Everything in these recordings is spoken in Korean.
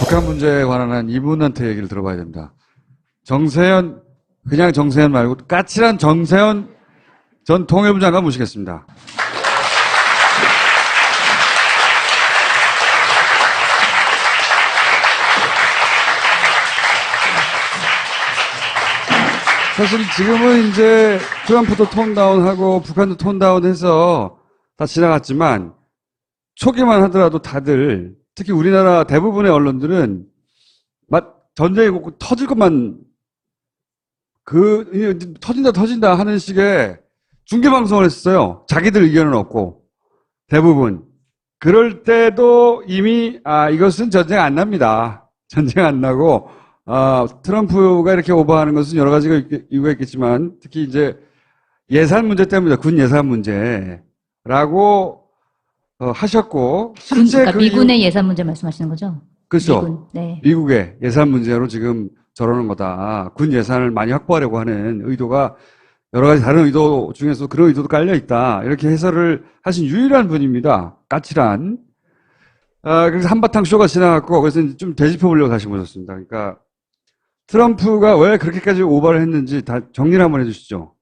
북한 문제에 관한 한 이분한테 얘기를 들어봐야 됩니다. 정세현, 그냥 정세현 말고 까칠한 정세현 전 통일부 장관 모시겠습니다. 사실 지금은 이제 트럼프도 톤다운하고 북한도 톤다운해서 다 지나갔지만 초기만 하더라도 다들 특히 우리나라 대부분의 언론들은 전쟁이 꼭 터질 것만 터진다 하는 식의 중계방송을 했어요. 자기들 의견은 없고 대부분. 그럴 때도 이미 이것은 전쟁 안 납니다. 전쟁 안 나고 트럼프가 이렇게 오버하는 것은 여러 가지가 이유가 있겠지만 특히 이제 예산 문제 때문이다. 군 예산 문제라고 하셨고 실제 그러니까 미군의 예산 문제 말씀하시는 거죠? 그렇죠. 미군, 네. 미국의 예산 문제로 지금 저러는 거다. 군 예산을 많이 확보하려고 하는 의도가 여러 가지 다른 의도 중에서 그런 의도도 깔려 있다. 이렇게 해설을 하신 유일한 분입니다. 까칠한. 그래서 한바탕 쇼가 지나갔고 그래서 좀 되짚어 보려고 다시 모셨습니다. 그러니까 트럼프가 왜 그렇게까지 오버를 했는지 다 정리를 한번 해주시죠.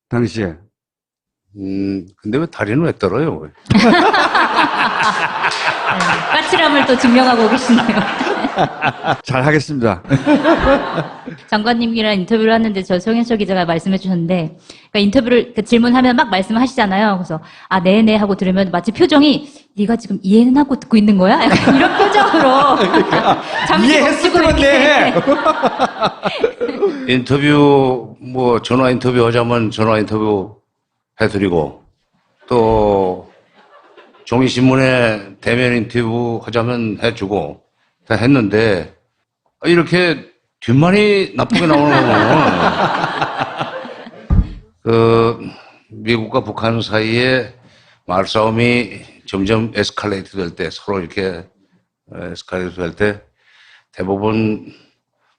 당시에. 근데 왜 다리는 왜 떨어요? 까칠함을 또 증명하고 계시네요. 잘 하겠습니다. 장관님이랑 인터뷰를 하는데 송현철 기자가 말씀해 주셨는데, 그러니까 인터뷰를 질문하면 막 말씀하시잖아요. 그래서 네네 하고 들으면 마치 표정이 네가 지금 이해는 하고 듣고 있는 거야? 약간 이런 표정으로 잠시 멈추고 이렇게. 인터뷰 전화 인터뷰 하자면 전화 인터뷰 해드리고 또 종이신문에 대면 인터뷰 하자면 해주고 다 했는데 이렇게 뒷말이 나쁘게 나오는 거는 미국과 북한 사이에 말싸움이 점점 에스컬레이트 될 때 서로 이렇게 에스컬레이트 될 때 대부분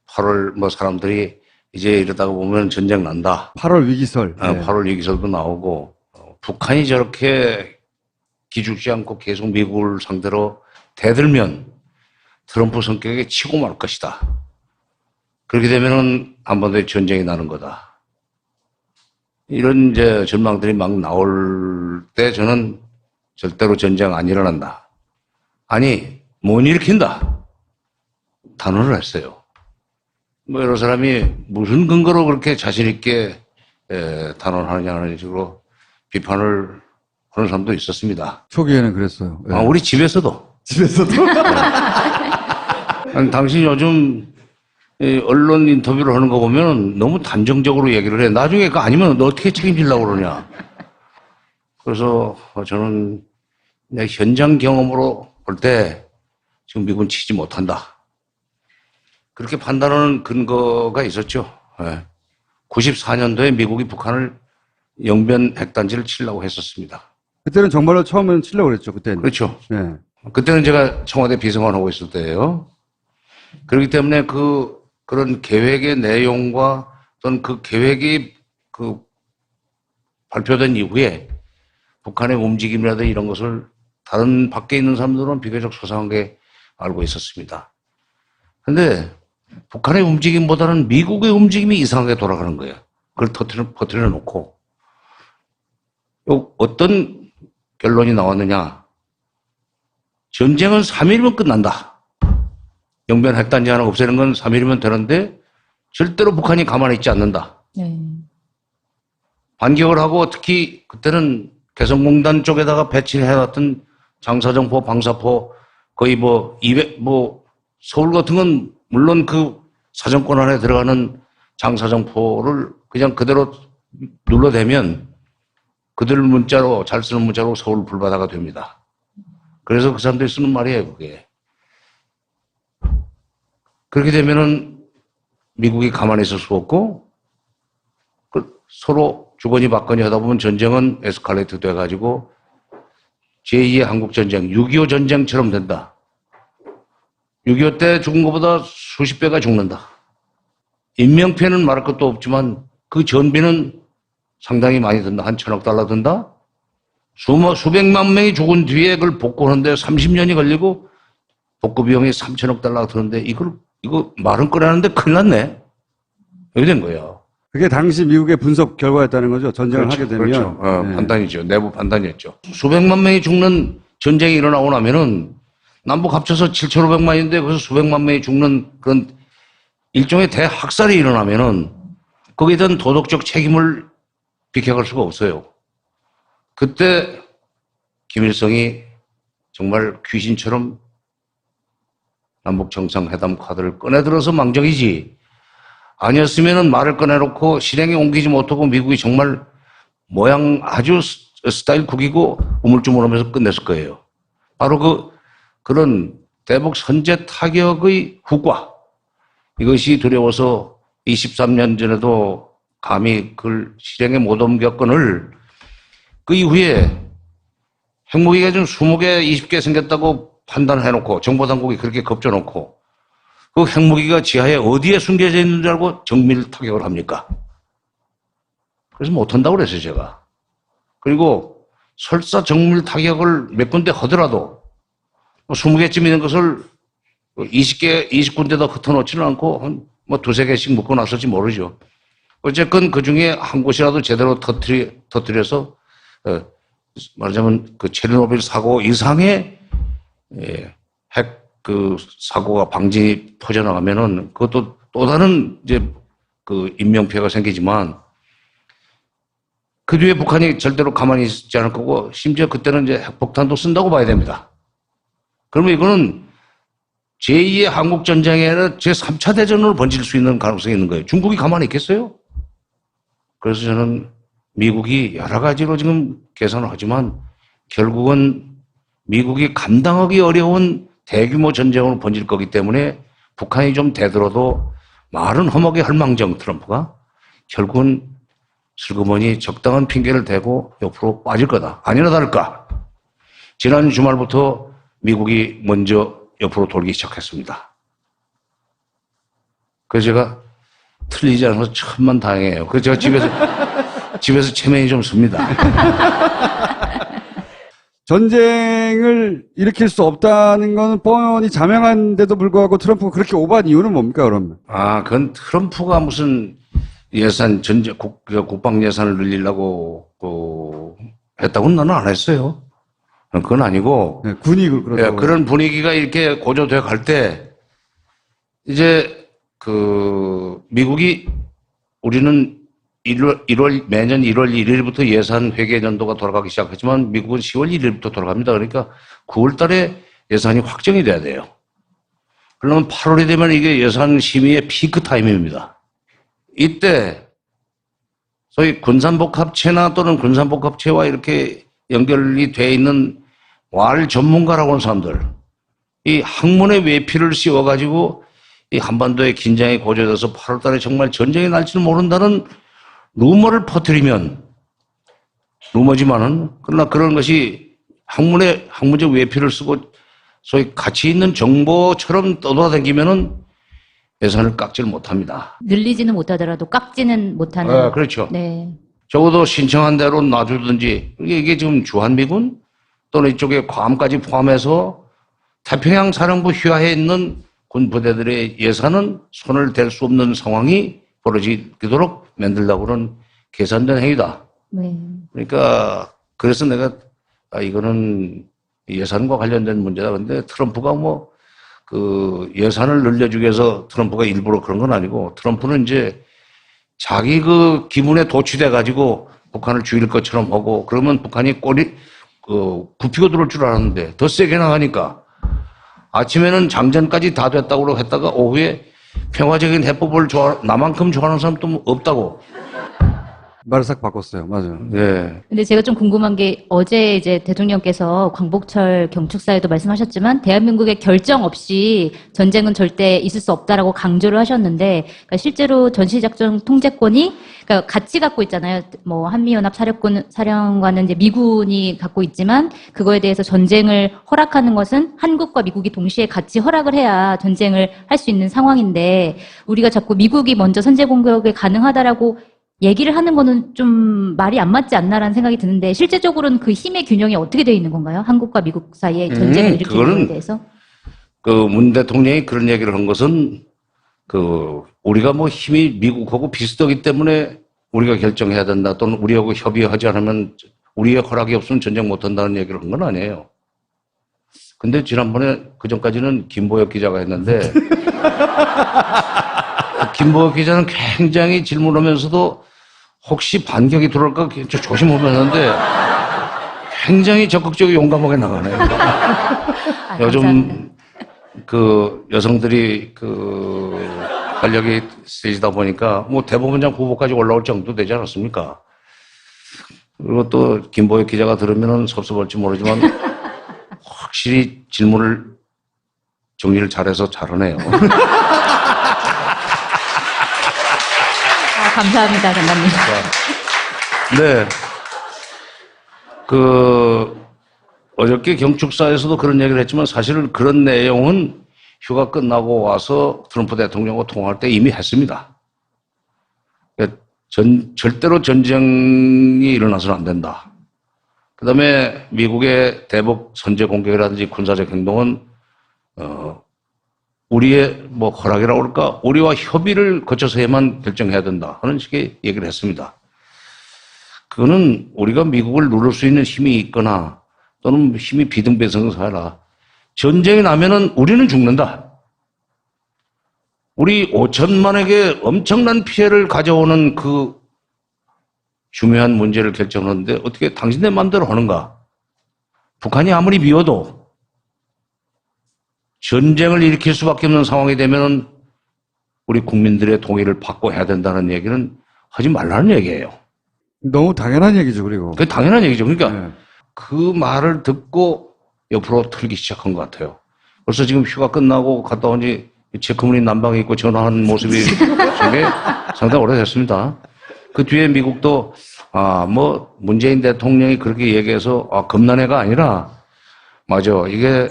8월 사람들이 이제 이러다가 보면 전쟁 난다. 8월 위기설. 네. 8월 위기설도 나오고 북한이 저렇게 기죽지 않고 계속 미국을 상대로 대들면 트럼프 성격에 치고 말 것이다. 그렇게 되면은 한반도에 전쟁이 나는 거다. 이런 이제 전망들이 막 나올 때 저는 절대로 전쟁 안 일어난다. 아니, 못 일으킨다. 단언을 했어요. 여러 사람이 무슨 근거로 그렇게 자신있게 단언하느냐는 식으로 비판을 하는 사람도 있었습니다. 초기에는 그랬어요. 네. 우리 집에서도. 집에서도? 아니, 당신 요즘 언론 인터뷰를 하는 거 보면 너무 단정적으로 얘기를 해. 나중에 그거 아니면 너 어떻게 책임지려고 그러냐. 그래서 저는 내 현장 경험으로 볼 때 지금 미군 치지 못한다. 그렇게 판단하는 근거가 있었죠. 94년도에 미국이 북한을 영변 핵단지를 치려고 했었습니다. 그때는 정말로 처음에는 치려고 그랬죠, 그때는. 그렇죠. 네. 그때는 제가 청와대 비서관 하고 있을 때예요. 그렇기 때문에 그런 계획의 내용과 또는 그 계획이 발표된 이후에 북한의 움직임이라든지 이런 것을 다른 밖에 있는 사람들은 비교적 소상하게 알고 있었습니다. 그런데 북한의 움직임보다는 미국의 움직임이 이상하게 돌아가는 거예요. 그걸 퍼뜨려 놓고 어떤 결론이 나왔느냐. 전쟁은 3일이면 끝난다. 영변 핵단지 하나 없애는 건 3일이면 되는데 절대로 북한이 가만히 있지 않는다. 네. 반격을 하고 특히 그때는 개성공단 쪽에다가 배치를 해놨던 장사정포, 방사포 거의 200, 서울 같은 건 물론 그 사정권 안에 들어가는 장사정포를 그냥 그대로 눌러대면 그들 문자로, 잘 쓰는 문자로 서울 불바다가 됩니다. 그래서 그 사람들이 쓰는 말이에요, 그게. 그렇게 되면은 미국이 가만히 있을 수 없고, 서로 주거니 받거니 하다 보면 전쟁은 에스컬레이트 돼가지고 제2의 한국전쟁, 6.25 전쟁처럼 된다. 6.25 때 죽은 것보다 수십 배가 죽는다. 인명피해는 말할 것도 없지만 그 전비는 상당히 많이 든다. 한 1,000억 달러 든다. 수백만 명이 죽은 뒤에 그걸 복구하는데 30년이 걸리고 복구 비용이 3천억 달러가 드는데 이거 말은 꺼내는데 큰일 났네. 이렇게 된 거예요. 그게 당시 미국의 분석 결과였다는 거죠. 전쟁을 그렇죠. 하게 되면. 그렇죠. 네. 판단이죠. 내부 판단이었죠. 수백만 명이 죽는 전쟁이 일어나고 나면은 남북 합쳐서 7,500만인데 그래서 수백만 명이 죽는 그런 일종의 대학살이 일어나면은 거기에 대한 도덕적 책임을 비켜갈 수가 없어요. 그때 김일성이 정말 귀신처럼 남북 정상회담 카드를 꺼내들어서 망정이지. 아니었으면은 말을 꺼내놓고 실행에 옮기지 못하고 미국이 정말 모양 아주 스타일 구기고 우물쭈물하면서 끝냈을 거예요. 바로 그런 대북 선제 타격의 후과. 이것이 두려워서 23년 전에도 감히 그걸 실행에 못 옮겼건을 그 이후에 핵무기가 좀 20개, 20개 생겼다고 판단해놓고 정보당국이 그렇게 겁줘놓고 그 핵무기가 지하에 어디에 숨겨져 있는 줄 알고 정밀 타격을 합니까? 그래서 못한다고 그랬어요, 제가. 그리고 설사 정밀 타격을 몇 군데 하더라도 20개쯤 있는 것을 20군데다 흩어놓지는 않고 한 두세 개씩 묶어 놨을지 모르죠. 어쨌건 그 중에 한 곳이라도 제대로 터뜨려서, 말하자면 그 체르노빌 사고 이상의 핵 사고가 방진이 퍼져나가면은 그것도 또 다른 이제 그 인명피해가 생기지만 그 뒤에 북한이 절대로 가만히 있지 않을 거고 심지어 그때는 이제 핵폭탄도 쓴다고 봐야 됩니다. 그러면 이거는 제2의 한국전쟁이 아니라 제3차 대전으로 번질 수 있는 가능성이 있는 거예요. 중국이 가만히 있겠어요? 그래서 저는 미국이 여러 가지로 지금 계산을 하지만 결국은 미국이 감당하기 어려운 대규모 전쟁으로 번질 거기 때문에 북한이 좀 대들어도 말은 험하게 할 망정 트럼프가 결국은 슬그머니 적당한 핑계를 대고 옆으로 빠질 거다. 아니나 다를까. 지난 주말부터 미국이 먼저 옆으로 돌기 시작했습니다. 그래서 제가 틀리지 않아서 천만다행이에요. 그래서 제가 집에서 체면이 좀 씁니다. 전쟁을 일으킬 수 없다는 건 뻔히 자명한데도 불구하고 트럼프가 그렇게 오버한 이유는 뭡니까, 그러면? 그건 트럼프가 무슨 예산, 국방 예산을 늘리려고 했다고는 나는 안 했어요. 그건 아니고. 네, 군이 그렇다고. 그런 분위기가 이렇게 고조돼 갈 때, 이제 미국이 우리는 매년 1월 1일부터 예산 회계 연도가 돌아가기 시작하지만 미국은 10월 1일부터 돌아갑니다. 그러니까 9월 달에 예산이 확정이 돼야 돼요. 그러면 8월이 되면 이게 예산 심의의 피크 타임입니다. 이때 소위 군산복합체나 또는 군산복합체와 이렇게 연결이 돼 있는 왈 전문가라고 하는 사람들, 이 학문의 외피를 씌워가지고 이 한반도의 긴장이 고조돼서 8월 달에 정말 전쟁이 날지는 모른다는 루머를 퍼뜨리면, 루머지만은, 그러나 그런 것이 학문적 외피를 쓰고 소위 가치 있는 정보처럼 떠돌아다니면은 예산을 깎지를 못합니다. 늘리지는 못하더라도 깎지는 못하는. 그렇죠. 네. 적어도 신청한 대로 놔주든지, 이게 지금 주한미군 또는 이쪽에 괌까지 포함해서 태평양 사령부 휘하에 있는 군 부대들의 예산은 손을 댈 수 없는 상황이 벌어지도록 만들려고 하는 계산된 행위다. 네. 그러니까 그래서 내가 이거는 예산과 관련된 문제다. 근데 트럼프가 예산을 늘려주기 위해서 트럼프가 일부러 그런 건 아니고 트럼프는 이제 자기 기분에 도취돼 가지고 북한을 죽일 것처럼 하고 그러면 북한이 굽히고 들어올 줄 알았는데 더 세게 나가니까 아침에는 장전까지 다 됐다고 했다가 오후에 평화적인 해법을 나만큼 좋아하는 사람도 없다고. 말을 싹 바꿨어요. 맞아요. 네. 근데 제가 좀 궁금한 게 어제 이제 대통령께서 광복절 경축사에도 말씀하셨지만 대한민국의 결정 없이 전쟁은 절대 있을 수 없다라고 강조를 하셨는데 그러니까 실제로 전시작전 통제권이 그러니까 같이 갖고 있잖아요. 뭐 한미연합 사령관은 이제 미군이 갖고 있지만 그거에 대해서 전쟁을 허락하는 것은 한국과 미국이 동시에 같이 허락을 해야 전쟁을 할 수 있는 상황인데 우리가 자꾸 미국이 먼저 선제 공격이 가능하다라고 얘기를 하는 거는 좀 말이 안 맞지 않나라는 생각이 드는데 실제적으로는 그 힘의 균형이 어떻게 되어 있는 건가요? 한국과 미국 사이에 전쟁을 일으키는 거에 대해서? 그 문 대통령이 그런 얘기를 한 것은 우리가 뭐 힘이 미국하고 비슷하기 때문에 우리가 결정해야 된다 또는 우리하고 협의하지 않으면 우리의 허락이 없으면 전쟁 못 한다는 얘기를 한 건 아니에요. 근데 지난번에 그전까지는 김보혁 기자가 했는데 김보혁 기자는 굉장히 질문하면서도 혹시 반격이 들어올까 조심하면서인데 굉장히 적극적이고 용감하게 나가네요. 요즘 감사합니다. 그 여성들이 권력이 세지다 보니까 뭐 대법원장 후보까지 올라올 정도 되지 않았습니까? 그리고 또 김보혁 기자가 들으면은 섭섭할지 모르지만 확실히 질문을 정리를 잘해서 잘하네요. 감사합니다, 장관님. 네. 어저께 경축사에서도 그런 얘기를 했지만 사실은 그런 내용은 휴가 끝나고 와서 트럼프 대통령과 통화할 때 이미 했습니다. 그러니까 절대로 전쟁이 일어나서는 안 된다. 그 다음에 미국의 대북 선제 공격이라든지 군사적 행동은, 우리의 뭐 허락이라고 그럴까? 우리와 협의를 거쳐서야만 결정해야 된다. 하는 식의 얘기를 했습니다. 그거는 우리가 미국을 누를 수 있는 힘이 있거나 또는 힘이 비등비등사라. 전쟁이 나면은 우리는 죽는다. 우리 5천만에게 엄청난 피해를 가져오는 그 중요한 문제를 결정하는데 어떻게 당신네 마음대로 하는가? 북한이 아무리 미워도 전쟁을 일으킬 수밖에 없는 상황이 되면은 우리 국민들의 동의를 받고 해야 된다는 얘기는 하지 말라는 얘기예요. 너무 당연한 얘기죠, 그리고. 그게 당연한 얘기죠. 그러니까 네. 그 말을 듣고 옆으로 틀기 시작한 것 같아요. 벌써 지금 휴가 끝나고 갔다 오니 체크무늬 난방에 입고 전화하는 모습이 저게 상당히 오래됐습니다. 그 뒤에 미국도 뭐 문재인 대통령이 그렇게 얘기해서 겁난애가 아니라 맞아. 이게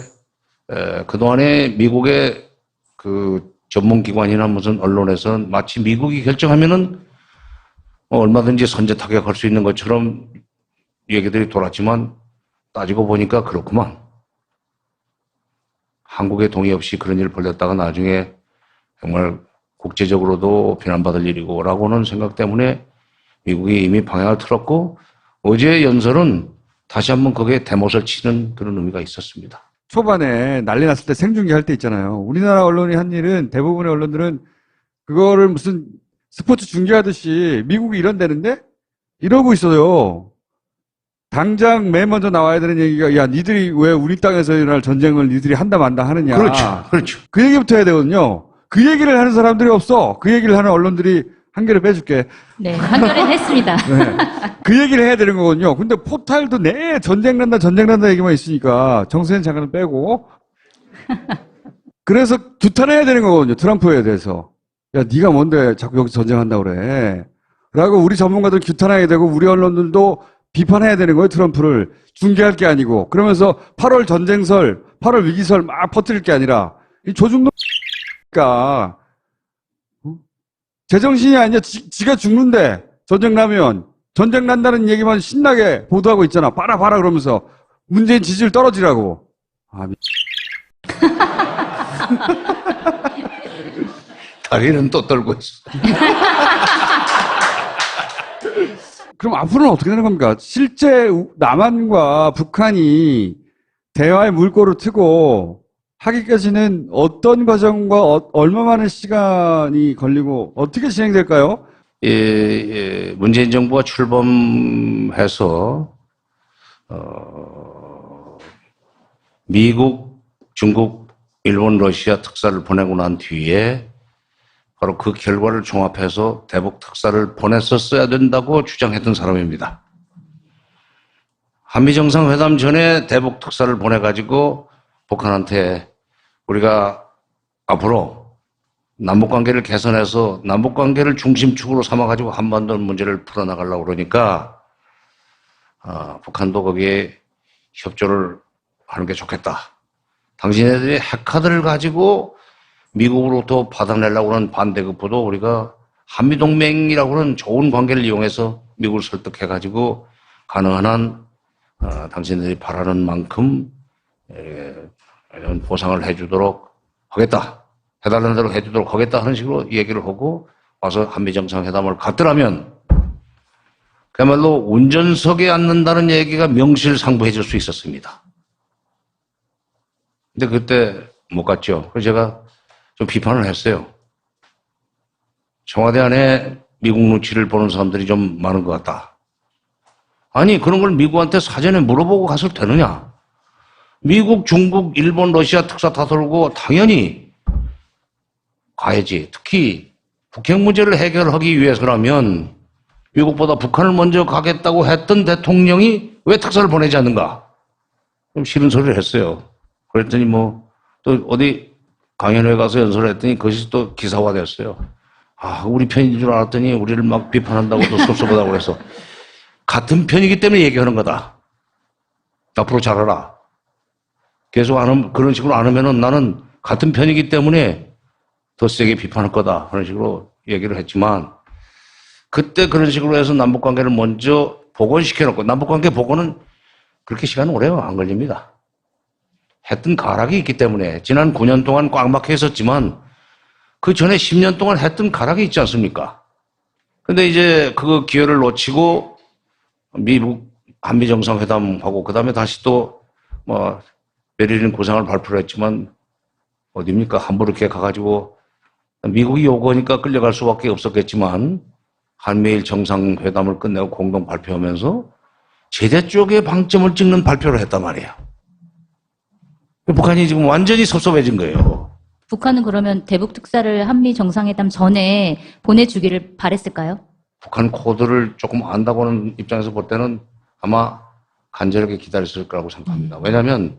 그동안에 미국의 그 전문기관이나 무슨 언론에서는 마치 미국이 결정하면은 얼마든지 선제 타격할 수 있는 것처럼 얘기들이 돌았지만 따지고 보니까 그렇구만. 한국의 동의 없이 그런 일을 벌였다가 나중에 정말 국제적으로도 비난받을 일이고라고는 생각 때문에 미국이 이미 방향을 틀었고 어제 연설은 다시 한번 거기에 대못을 치는 그런 의미가 있었습니다. 초반에 난리 났을 때 생중계할 때 있잖아요. 우리나라 언론이 한 일은 대부분의 언론들은 그거를 무슨 스포츠 중계하듯이 미국이 이런다는데 이러고 있어요. 당장 맨 먼저 나와야 되는 얘기가 야 니들이 왜 우리 땅에서 일어날 전쟁을 니들이 한다 만다 하느냐. 그렇죠. 그 얘기부터 해야 되거든요. 그 얘기를 하는 사람들이 없어. 그 얘기를 하는 언론들이 한 개를 빼줄게. 네, 한결에 했습니다. 네. 그 얘기를 해야 되는 거거든요. 근데 포탈도 전쟁 난다 얘기만 있으니까 정세현 장관은 빼고 그래서 규탄해야 되는 거거든요. 트럼프에 대해서. 야, 네가 뭔데 자꾸 여기서 전쟁한다고 그래. 라고 우리 전문가들 규탄해야 되고 우리 언론들도 비판해야 되는 거예요. 트럼프를. 중계할 게 아니고. 그러면서 8월 전쟁설, 8월 위기설 막 퍼뜨릴 게 아니라 이 조중동이니까 제정신이 아니야. 지가 죽는데 전쟁 나면 전쟁 난다는 얘기만 신나게 보도하고 있잖아. 봐라 그러면서 문재인 지지율 떨어지라고. 다리는 또 떨고 있어. 그럼 앞으로는 어떻게 되는 겁니까? 실제 남한과 북한이 대화의 물꼬를 트고 하기까지는 어떤 과정과 얼마 만의 시간이 걸리고 어떻게 진행될까요? 문재인 정부가 출범해서 미국, 중국, 일본, 러시아 특사를 보내고 난 뒤에 바로 그 결과를 종합해서 대북 특사를 보냈었어야 된다고 주장했던 사람입니다. 한미 정상회담 전에 대북 특사를 보내가지고 북한한테 우리가 앞으로 남북관계를 개선해서 남북관계를 중심축으로 삼아가지고 한반도 문제를 풀어나가려고 그러니까 북한도 거기에 협조를 하는 게 좋겠다. 당신네들이 핵카드를 가지고 미국으로부터 받아내려고 하는 반대급부도 우리가 한미동맹이라고 하는 좋은 관계를 이용해서 미국을 설득해가지고 가능한 한 당신들이 바라는 만큼 이런 보상을 해주도록 하겠다. 해달라는 대로 해주도록 하겠다 하는 식으로 얘기를 하고 와서 한미정상회담을 갔더라면 그야말로 운전석에 앉는다는 얘기가 명실상부해질 수 있었습니다. 근데 그때 못 갔죠. 그래서 제가 좀 비판을 했어요. 청와대 안에 미국 눈치를 보는 사람들이 좀 많은 것 같다. 아니, 그런 걸 미국한테 사전에 물어보고 갔을 되느냐? 미국, 중국, 일본, 러시아 특사 다 돌고 당연히 가야지. 특히 북핵 문제를 해결하기 위해서라면 미국보다 북한을 먼저 가겠다고 했던 대통령이 왜 특사를 보내지 않는가? 좀 싫은 소리를 했어요. 그랬더니 또 어디 강연회 가서 연설을 했더니 그것이 또 기사화됐어요. 아, 우리 편인 줄 알았더니 우리를 막 비판한다고 또 섭섭하다고 그래서 같은 편이기 때문에 얘기하는 거다. 앞으로 잘하라. 계속 그런 식으로 안 하면은 나는 같은 편이기 때문에 더 세게 비판할 거다. 그런 식으로 얘기를 했지만 그때 그런 식으로 해서 남북관계를 먼저 복원시켜놓고 남북관계 복원은 그렇게 시간 오래 안 걸립니다. 했던 가락이 있기 때문에 지난 9년 동안 꽉 막혀 있었지만 그 전에 10년 동안 했던 가락이 있지 않습니까? 근데 이제 그 기회를 놓치고 미국 한미정상회담하고 그 다음에 다시 또 베를린 구상을 발표를 했지만 어딥니까? 함부르크에 이렇게 가가지고 미국이 요구하니까 끌려갈 수밖에 없었겠지만 한미일 정상회담을 끝내고 공동 발표하면서 제재 쪽에 방점을 찍는 발표를 했단 말이에요. 북한이 지금 완전히 섭섭해진 거예요. 북한은 그러면 대북 특사를 한미 정상회담 전에 보내주기를 바랬을까요? 북한 코드를 조금 안다고는 입장에서 볼 때는 아마 간절하게 기다렸을 거라고 생각합니다. 왜냐하면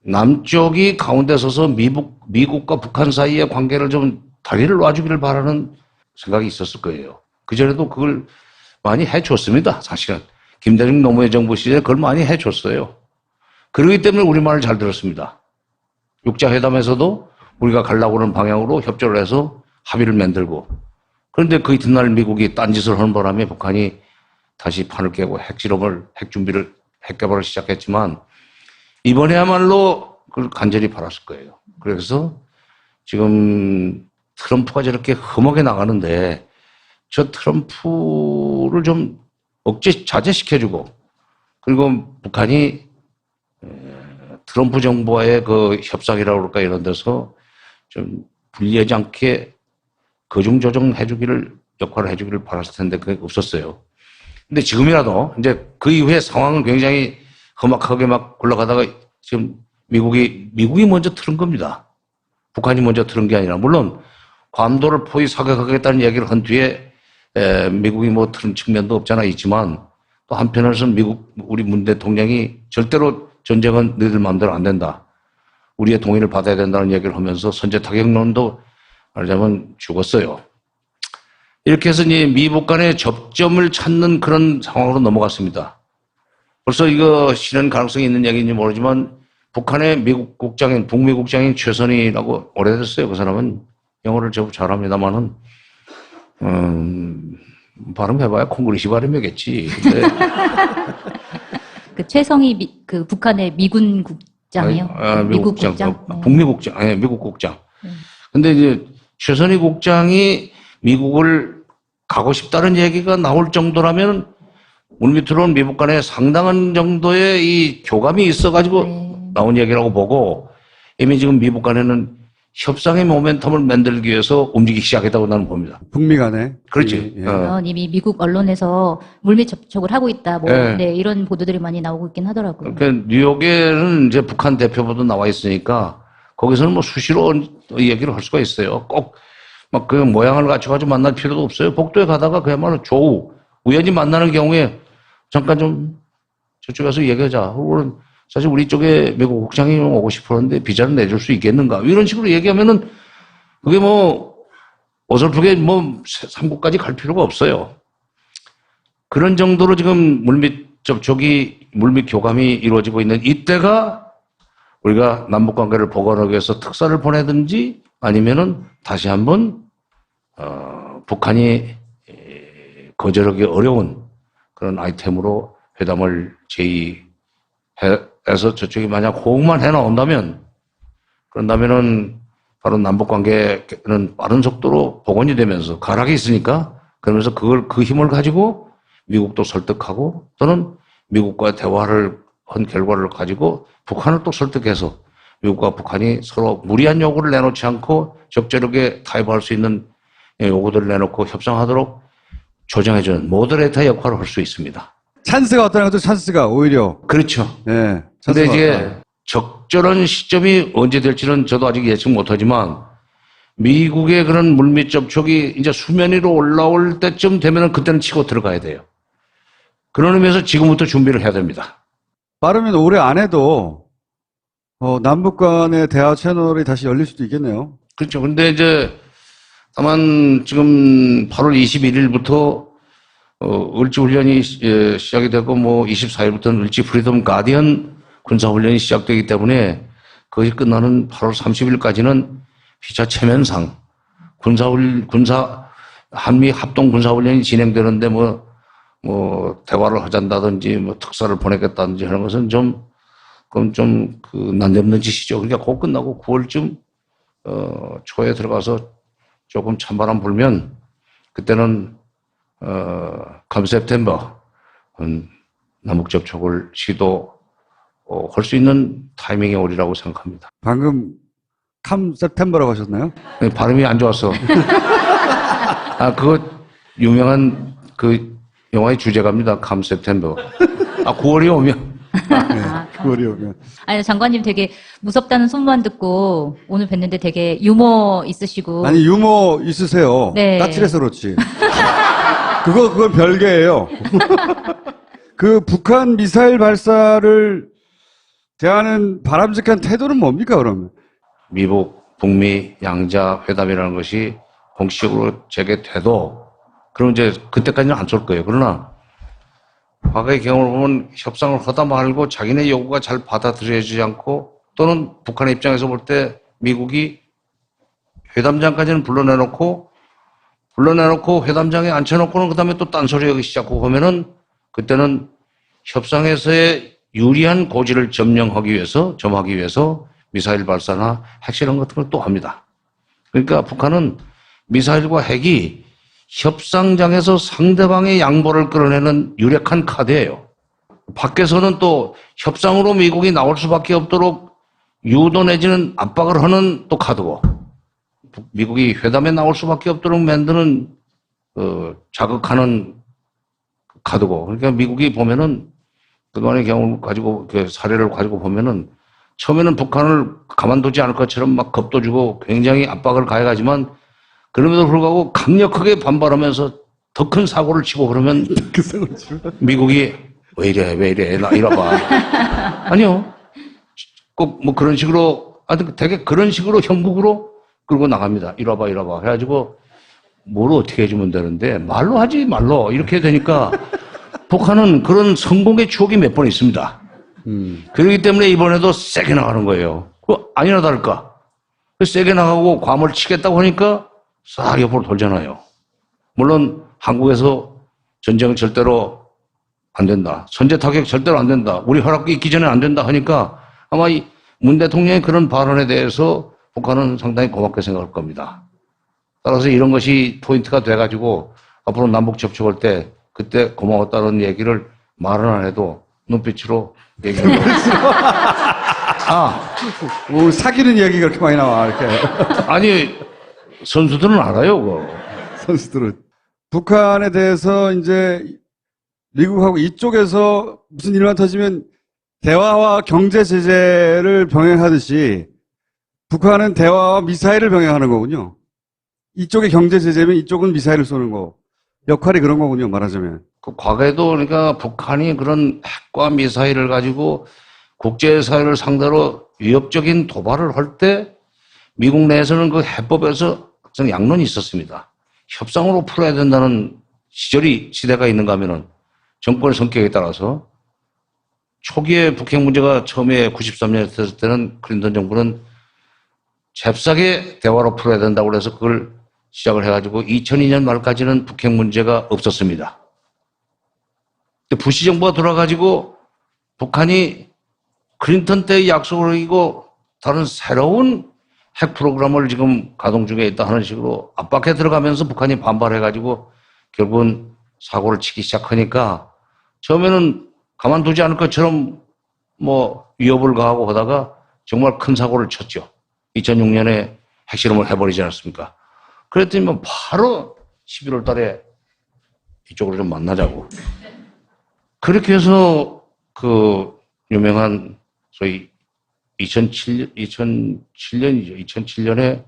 남쪽이 가운데 서서 미국과 북한 사이의 관계를 좀 다리를 놔주기를 바라는 생각이 있었을 거예요. 그전에도 그걸 많이 해줬습니다. 사실은. 김대중 노무현 정부 시절에 그걸 많이 해줬어요. 그러기 때문에 우리 말을 잘 들었습니다. 육자회담에서도 우리가 가려고 하는 방향으로 협조를 해서 합의를 만들고 그런데 그 이튿날 미국이 딴짓을 하는 바람에 북한이 다시 판을 깨고 핵 개발을 시작했지만 이번에야말로 그걸 간절히 바랐을 거예요. 그래서 지금 트럼프가 저렇게 험하게 나가는데 저 트럼프를 좀 자제시켜주고 그리고 북한이 트럼프 정부와의 그 협상이라고 그럴까 이런 데서 좀 불리하지 않게 거중조정 역할을 해주기를 바랐을 텐데 그게 없었어요. 근데 지금이라도 이제 그 이후에 상황은 굉장히 험악하게 막 굴러가다가 지금 미국이 먼저 틀은 겁니다. 북한이 먼저 틀은 게 아니라 물론 괌도를 포위 사격하겠다는 얘기를 한 뒤에 미국이 틀은 측면도 없잖아 있지만 또 한편으로서는 우리 문 대통령이 절대로 전쟁은 너희들 마음대로 안 된다. 우리의 동의를 받아야 된다는 얘기를 하면서 선제 타격론도 말하자면 죽었어요. 이렇게 해서 이제 미북 간의 접점을 찾는 그런 상황으로 넘어갔습니다. 벌써 이거 실현 가능성이 있는 얘기인지 모르지만 북한의 북미국장인 최선희라고 오래됐어요. 그 사람은 영어를 제법 잘합니다만은 발음해봐야 콩그리시 발음이겠지. 근데 그 최성희 그 북한의 미군 국장이요? 미국 국장? 북미국장, 아니 미국 국장. 근데 이제 최선희 국장이 미국을 가고 싶다는 얘기가 나올 정도라면 물밑으로는 미국 간에 상당한 정도의 이 교감이 있어가지고 나온 얘기라고 보고 이미 지금 미국 간에는 협상의 모멘텀을 만들기 위해서 움직이기 시작했다고 나는 봅니다. 북미 간에. 그렇지. 이미 미국 언론에서 물밑 접촉을 하고 있다. 이런 보도들이 많이 나오고 있긴 하더라고요. 그러니까 뉴욕에는 이제 북한 대표부도 나와 있으니까 거기서는 수시로 얘기를 할 수가 있어요. 꼭 막 그 모양을 갖춰가지고 만날 필요도 없어요. 복도에 가다가 그야말로 우연히 만나는 경우에 잠깐 좀 저쪽에서 얘기하자. 혹은 사실 우리 쪽에 미국 국장이 오고 싶었는데 비자를 내줄 수 있겠는가? 이런 식으로 얘기하면은 그게 어설프게 삼국까지 갈 필요가 없어요. 그런 정도로 지금 물밑 교감이 이루어지고 있는 이때가 우리가 남북 관계를 복원하기 위해서 특사를 보내든지 아니면은 다시 한번 북한이 거절하기 어려운 그런 아이템으로 회담을 해서 저쪽이 만약 호응만 해 나온다면, 그런다면은 바로 남북 관계는 빠른 속도로 복원이 되면서 가락이 있으니까, 그러면서 그 힘을 가지고 미국도 설득하고 또는 미국과 대화를 한 결과를 가지고 북한을 또 설득해서 미국과 북한이 서로 무리한 요구를 내놓지 않고 적절하게 타협할 수 있는 요구들을 내놓고 협상하도록 조정해주는 모더레이터 역할을 할 수 있습니다. 찬스가 왔다는 것도 찬스가 오히려. 그렇죠. 네. 근데 찬스가 이제 왔다. 적절한 시점이 언제 될지는 저도 아직 예측 못하지만 미국의 그런 물밑 접촉이 이제 수면 위로 올라올 때쯤 되면은 그때는 치고 들어가야 돼요. 그런 의미에서 지금부터 준비를 해야 됩니다. 빠르면 올해 안에도 남북 간의 대화 채널이 다시 열릴 수도 있겠네요. 그렇죠. 근데 이제 다만 지금 8월 21일부터 을지훈련이 시작이 되고 뭐 24일부터는 을지 프리덤 가디언 군사훈련이 시작되기 때문에 그것이 끝나는 8월 30일까지는 피차 체면상 한미 합동 군사훈련이 진행되는데 뭐 대화를 하잔다든지 뭐 특사를 보내겠다든지 하는 것은 그건 좀 난데없는 짓이죠. 그러니까 곧 끝나고 9월쯤 초에 들어가서 조금 찬바람 불면 그때는 come September 남북 접촉을 시도할 수 있는 타이밍이 오리라고 생각합니다. 방금 캄 세프템버라고 하셨나요? 네, 발음이 안 좋았어. 그거 유명한 그 영화의 주제가입니다. come September. 9월이 오면. 그월이 오면. 아니, 장관님 되게 무섭다는 소문만 듣고 오늘 뵀는데 되게 유머 있으시고. 아니, 유머 있으세요. 네. 까칠해서 그렇지. 그건 별개예요. 그 북한 미사일 발사를 대하는 바람직한 태도는 뭡니까, 그러면? 미국, 북미 양자 회담이라는 것이 공식적으로 재개돼도 그럼 이제 그때까지는 안 쏠 거예요. 그러나 과거의 경험을 보면 협상을 하다 말고 자기네 요구가 잘 받아들여지지 않고 또는 북한의 입장에서 볼 때 미국이 회담장까지는 불러내놓고 회담장에 앉혀놓고는 그 다음에 또 딴소리하기 시작하고 하면은 그때는 협상에서의 유리한 고지를 점하기 위해서 미사일 발사나 핵실험 같은 걸 또 합니다. 그러니까 북한은 미사일과 핵이 협상장에서 상대방의 양보를 끌어내는 유력한 카드예요. 밖에서는 또 협상으로 미국이 나올 수밖에 없도록 유도 내지는 압박을 하는 또 카드고 미국이 회담에 나올 수밖에 없도록 만드는 자극하는 카드고 그러니까 미국이 보면은 그동안의 경험을 가지고 사례를 가지고 보면은 처음에는 북한을 가만두지 않을 것처럼 막 겁도 주고 굉장히 압박을 가해가지만 그럼에도 불구하고 강력하게 반발하면서 더 큰 사고를 치고 그러면 미국이 왜 이래 나 이러봐. 아니요. 꼭 뭐 그런 식으로 되게 그런 식으로 형국으로 끌고 나갑니다. 이러봐 해가지고 뭘 어떻게 해주면 되는데 말로 하지 말로 이렇게 되니까 북한은 그런 성공의 추억이 몇 번 있습니다. 그렇기 때문에 이번에도 세게 나가는 거예요. 아니나 다를까. 세게 나가고 괌을 치겠다고 하니까 싹 옆으로 돌잖아요. 물론 한국에서 전쟁 절대로 안 된다. 선제 타격 절대로 안 된다. 우리 허락이 있기 전에 안 된다 하니까 아마 이 문 대통령의 그런 발언에 대해서 북한은 상당히 고맙게 생각할 겁니다. 따라서 이런 것이 포인트가 돼가지고 앞으로 남북 접촉할 때 그때 고마웠다는 얘기를 말은 안 해도 눈빛으로 얘기를 해요. 뭐 사귀는 얘기 그렇게 많이 나와, 이렇게. 아니, 선수들은 알아요, 그거. 선수들은. 북한에 대해서 이제 미국하고 이쪽에서 무슨 일만 터지면 대화와 경제 제재를 병행하듯이 북한은 대화와 미사일을 병행하는 거군요. 이쪽이 경제 제재면 이쪽은 미사일을 쏘는 거. 역할이 그런 거군요, 말하자면. 그 과거에도 그러니까 북한이 그런 핵과 미사일을 가지고 국제사회를 상대로 위협적인 도발을 할 때 미국 내에서는 그 해법에서 양론이 있었습니다. 협상으로 풀어야 된다는 시대가 있는가 하면은 정권의 성격에 따라서 초기에 북핵 문제가 처음에 93년에 됐을 때는 클린턴 정부는 잽싸게 대화로 풀어야 된다고 그래서 그걸 시작을 해가지고 2002년 말까지는 북핵 문제가 없었습니다. 근데 부시 정부가 돌아가지고 북한이 클린턴 때의 약속을 어기고 다른 새로운 핵 프로그램을 지금 가동 중에 있다 하는 식으로 압박해 들어가면서 북한이 반발해가지고 결국은 사고를 치기 시작하니까 처음에는 가만두지 않을 것처럼 뭐 위협을 가하고 하다가 정말 큰 사고를 쳤죠. 2006년에 핵실험을 해버리지 않았습니까? 그랬더니 뭐 바로 11월 달에 이쪽으로 좀 만나자고. 그렇게 해서 그 유명한 소위 2007년이죠. 2007년에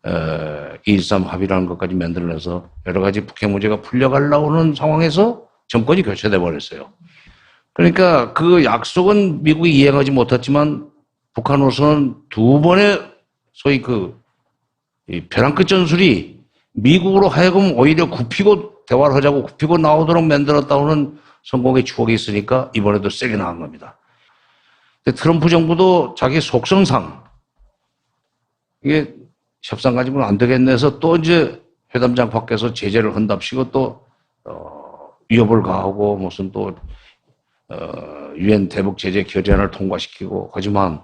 2.13 합의라는 것까지 만들어내서 여러 가지 북핵 문제가 풀려가려고 하는 상황에서 정권이 교체돼 버렸어요. 그러니까 그 약속은 미국이 이행하지 못했지만 북한으로서는 두 번의 소위 이 벼랑 끝 전술이 미국으로 하여금 오히려 굽히고 대화를 하자고 굽히고 나오도록 만들었다고는 성공의 추억이 있으니까 이번에도 세게 나간 겁니다. 근데 트럼프 정부도 자기 속성상 이게 협상 가지고는 안 되겠네 해서 또 이제 회담장 밖에서 제재를 한답시고 또 위협을 가하고 무슨 또 유엔 대북 제재 결의안을 통과시키고 하지만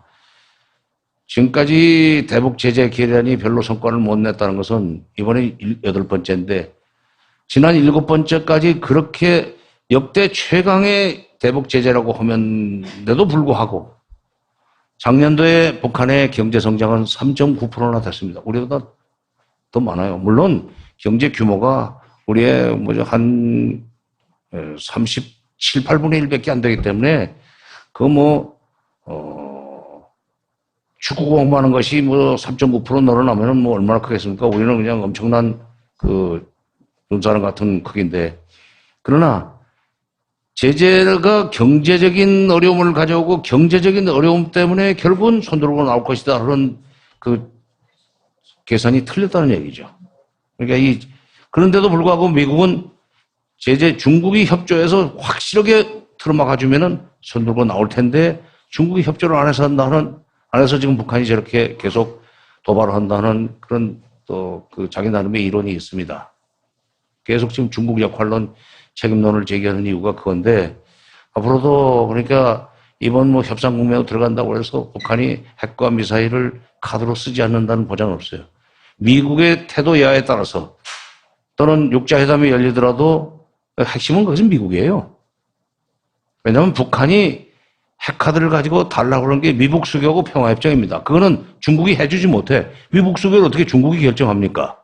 지금까지 대북 제재 결의안이 별로 성과를 못 냈다는 것은 이번에 8번째인데 지난 7번째까지 그렇게 역대 최강의 대북 제재라고 하면데도 불구하고 작년도에 북한의 경제 성장은 3.9%나 됐습니다. 우리보다 더 많아요. 물론 경제 규모가 우리의 한 37, 8분의 1밖에 안 되기 때문에 축구 공부하는 것이 3.9% 늘어나면 얼마나 크겠습니까? 우리는 그냥 엄청난 눈사람 같은 크기인데 그러나 제재가 경제적인 어려움을 가져오고 경제적인 어려움 때문에 결국은 손들고 나올 것이다. 그런 계산이 틀렸다는 얘기죠. 그러니까 그런데도 불구하고 미국은 중국이 협조해서 확실하게 틀어막아주면은 손들고 나올 텐데 중국이 협조를 안 해서 지금 북한이 저렇게 계속 도발을 한다는 그런 자기 나름의 이론이 있습니다. 계속 지금 중국 역할론 책임론을 제기하는 이유가 그건데 앞으로도 그러니까 이번 협상 국면으로 들어간다고 해서 북한이 핵과 미사일을 카드로 쓰지 않는다는 보장은 없어요. 미국의 태도 여하에 따라서 또는 육자회담이 열리더라도 핵심은 그것은 미국이에요. 왜냐하면 북한이 핵카드를 가지고 달라고 하는 게 미북 수교하고 평화협정입니다. 그거는 중국이 해주지 못해. 미북 수교를 어떻게 중국이 결정합니까?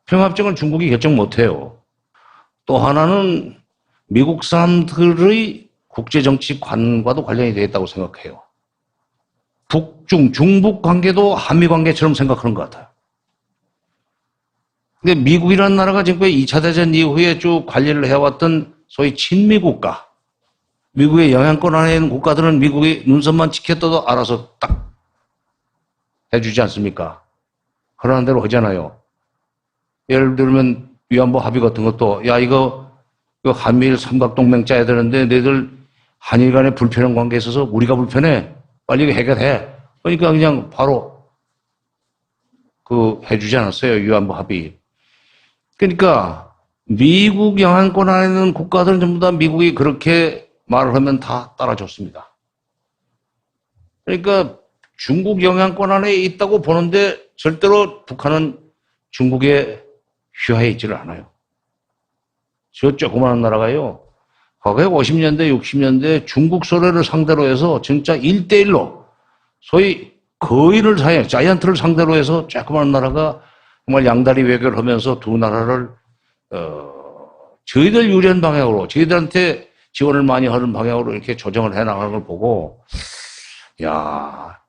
평화협정을 중국이 결정 못해요. 또 하나는 미국 사람들의 국제정치관과도 관련이 되어 있다고 생각해요. 중북 관계도 한미 관계처럼 생각하는 것 같아요. 근데 미국이라는 나라가 지금까지 2차 대전 이후에 쭉 관리를 해왔던 소위 친미 국가, 미국의 영향권 안에 있는 국가들은 미국이 눈썹만 지켰다도 알아서 딱 해주지 않습니까? 그러는 대로 하잖아요. 예를 들면 위안부 합의 같은 것도 이거 한미일 삼각동맹 짜야 되는데 너희들 한일 간에 불편한 관계에 있어서 우리가 불편해. 빨리 이거 해결해. 그러니까 그냥 바로 해주지 않았어요. 위안부 합의. 그러니까 미국 영향권 안에 있는 국가들은 전부 다 미국이 그렇게 말을 하면 다 따라줬습니다. 그러니까 중국 영향권 안에 있다고 보는데 절대로 북한은 중국에 휘하에 있지를 않아요. 저 조그마한 나라가요. 과거에 50년대, 60년대 중국 소련을 상대로 해서 진짜 1대1로 소위 거인을 자이언트를 상대로 해서 조그마한 나라가 정말 양다리 외교를 하면서 두 나라를 저희들 유리한 방향으로 저희들한테 지원을 많이 하는 방향으로 이렇게 조정을 해나가는 걸 보고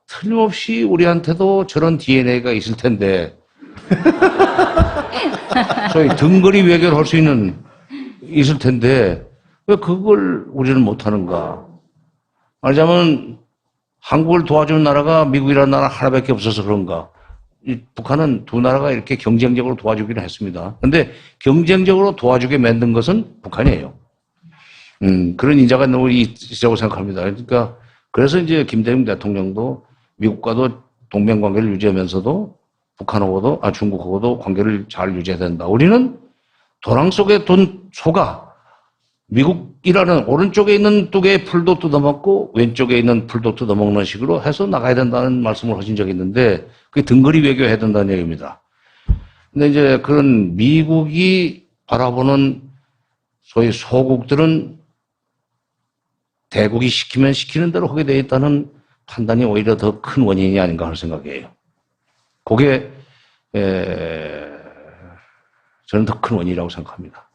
틀림없이 우리한테도 저런 DNA가 있을 텐데 소위 등거리 외교를 할 수 있을 텐데 왜 그걸 우리는 못하는가? 말하자면 한국을 도와주는 나라가 미국이라는 나라 하나밖에 없어서 그런가? 북한은 두 나라가 이렇게 경쟁적으로 도와주기는 했습니다. 그런데 경쟁적으로 도와주게 만든 것은 북한이에요. 그런 인자가 너무 있다고 생각합니다. 그러니까 그래서 이제 김대중 대통령도 미국과도 동맹 관계를 유지하면서도 중국하고도 관계를 잘 유지해야 된다. 우리는 도랑 속에 돈 속아 미국이라는 오른쪽에 있는 두 개의 풀도 뜯어먹고 왼쪽에 있는 풀도 뜯어먹는 식으로 해서 나가야 된다는 말씀을 하신 적이 있는데 그게 등거리 외교해야 된다는 얘기입니다. 근데 이제 그런 미국이 바라보는 소위 소국들은 대국이 시키면 시키는 대로 하게 되어 있다는 판단이 오히려 더 큰 원인이 아닌가 하는 생각이에요. 그게 저는 더 큰 원인이라고 생각합니다.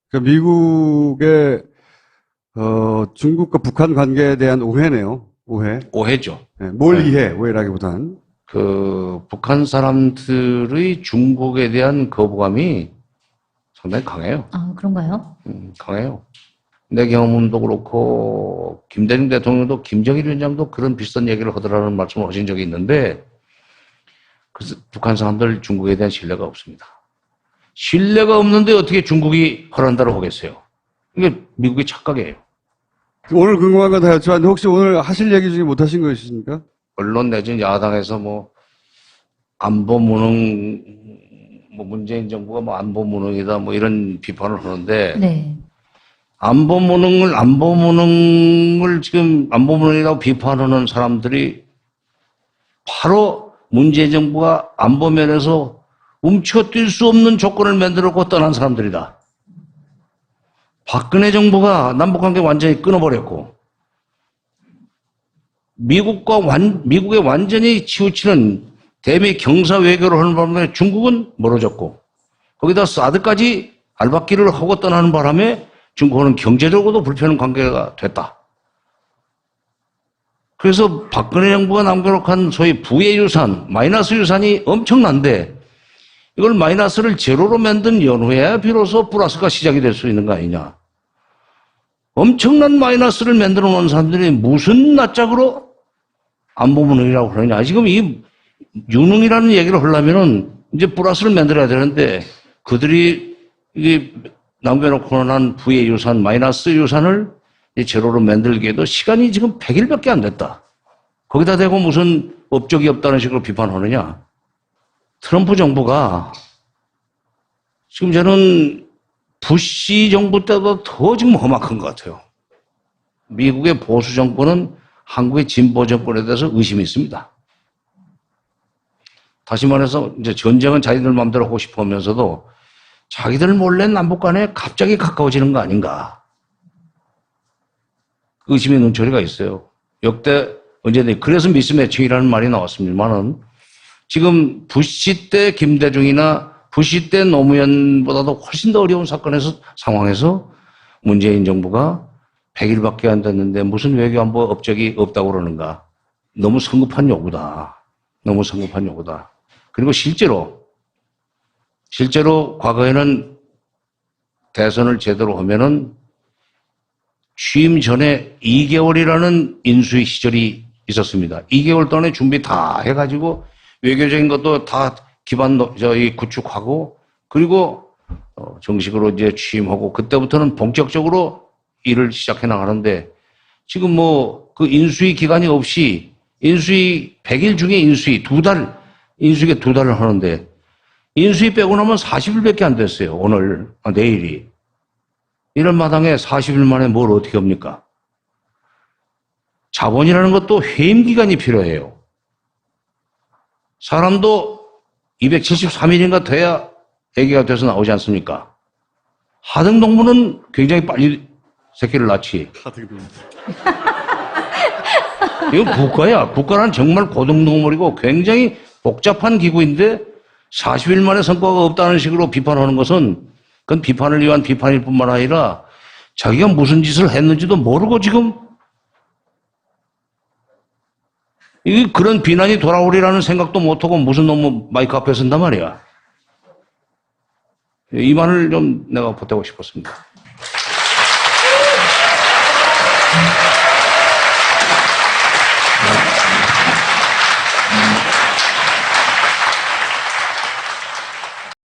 그러니까 미국의 중국과 북한 관계에 대한 오해네요. 오해. 오해죠. 네, 뭘 네. 이해? 오해라기보단. 북한 사람들의 중국에 대한 거부감이 상당히 강해요. 아, 그런가요? 강해요. 내 경험도 그렇고 김대중 대통령도 김정일 위원장도 그런 비슷한 얘기를 하더라는 말씀을 하신 적이 있는데 그래서 북한 사람들 중국에 대한 신뢰가 없습니다. 신뢰가 없는데 어떻게 중국이 허락한다고 하겠어요? 이게 미국의 착각이에요. 오늘 궁금한 건 다 여쭤봤는데 혹시 오늘 하실 얘기 중에 못 하신 거 있으십니까? 언론 내지는 야당에서 뭐 안보 무능, 뭐 문재인 정부가 뭐 안보 무능이다 뭐 이런 비판을 하는데 네. 안보 무능을 지금 안보 무능이라고 비판하는 사람들이 바로 문재인 정부가 안보 면에서 움츠러뛸 수 없는 조건을 만들었고 떠난 사람들이다. 박근혜 정부가 남북관계 완전히 끊어버렸고 미국에 완전히 치우치는 대미 경사 외교를 하는 바람에 중국은 멀어졌고 거기다 사드까지 알박기를 하고 떠나는 바람에 중국은 경제적으로도 불편한 관계가 됐다. 그래서 박근혜 정부가 남겨놓은 소위 부의 유산, 마이너스 유산이 엄청난데 이걸 마이너스를 제로로 만든 연후에 비로소 플러스가 시작이 될 수 있는 거 아니냐. 엄청난 마이너스를 만들어 놓은 사람들이 무슨 낯짝으로 안보무능이라고 그러냐. 지금 이 유능이라는 얘기를 하려면은 이제 플러스를 만들어야 되는데 그들이 이게 남겨놓고 난 부의 유산, 마이너스 유산을 제로로 만들기에도 시간이 지금 100일밖에 안 됐다. 거기다 대고 무슨 업적이 없다는 식으로 비판하느냐. 트럼프 정부가 지금 저는 부시 정부 때보다 더 지금 험악한 것 같아요. 미국의 보수 정부는 한국의 진보 정권에 대해서 의심이 있습니다. 다시 말해서 이제 전쟁은 자기들 마음대로 하고 싶어 하면서도 자기들 몰래 남북 간에 갑자기 가까워지는 거 아닌가. 의심의 눈초리가 있어요. 역대 언제든 그래서 미스매칭이라는 말이 나왔습니다만은 지금 부시 때 김대중이나 부시 때 노무현보다도 훨씬 더 어려운 상황에서 문재인 정부가 100일밖에 안 됐는데 무슨 외교안보 업적이 없다고 그러는가. 너무 성급한 요구다. 너무 성급한 요구다. 그리고 실제로 과거에는 대선을 제대로 하면은 취임 전에 2개월이라는 인수위 시절이 있었습니다. 2개월 동안에 준비 다 해가지고 외교적인 것도 다 기반 구축하고 그리고 정식으로 이제 취임하고 그때부터는 본격적으로 일을 시작해 나가는데 지금 뭐 그 인수위 기간이 없이 인수위 100일 중에 인수위가 2달을 하는데 인수위 빼고 나면 40일밖에 안 됐어요. 내일이. 이런 마당에 40일 만에 뭘 어떻게 합니까? 자본이라는 것도 해임 기간이 필요해요. 사람도 273일인가 돼야 애기가 돼서 나오지 않습니까? 하등동물은 굉장히 빨리 새끼를 낳지. 이건 국가야. 국가란 정말 고등동물이고 굉장히 복잡한 기구인데 40일 만에 성과가 없다는 식으로 비판하는 것은 그건 비판을 위한 비판일 뿐만 아니라 자기가 무슨 짓을 했는지도 모르고 지금 그런 비난이 돌아오리라는 생각도 못하고 무슨 놈의 마이크 앞에 선단 말이야. 이 말을 좀 내가 보태고 싶었습니다.